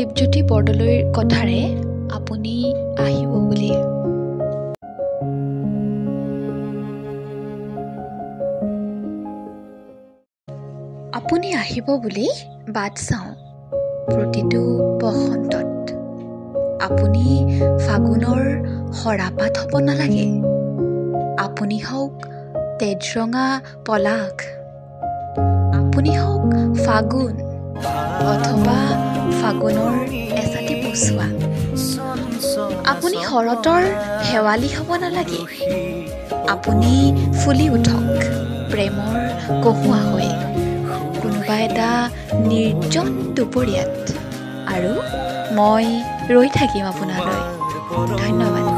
দীপজ্যোতি বৰদলৈৰ কথাৰে আপুনি আহিব বুলি। আপুনি আহিব বুলি বাট চাওঁ প্ৰতিটো বসন্তত। আপুনি ফাগুনৰ সৰাপাত হ'ব নালাগে, আপুনি হওক তেজৰঙা পলাশ, আপুনি হওক ফাগুন অথবা ফাগুনৰ এচাটি পচোৱা। আপুনি শৰতৰ শেৱালি হ'ব নালাগে, আপুনি ফুলি উঠক প্ৰেমৰ কহুৱা হৈ কোনোবা এটা নিৰ্জন দুপৰীয়াত, আৰু মই ৰৈ থাকিম আপোনালৈ। ধন্যবাদ।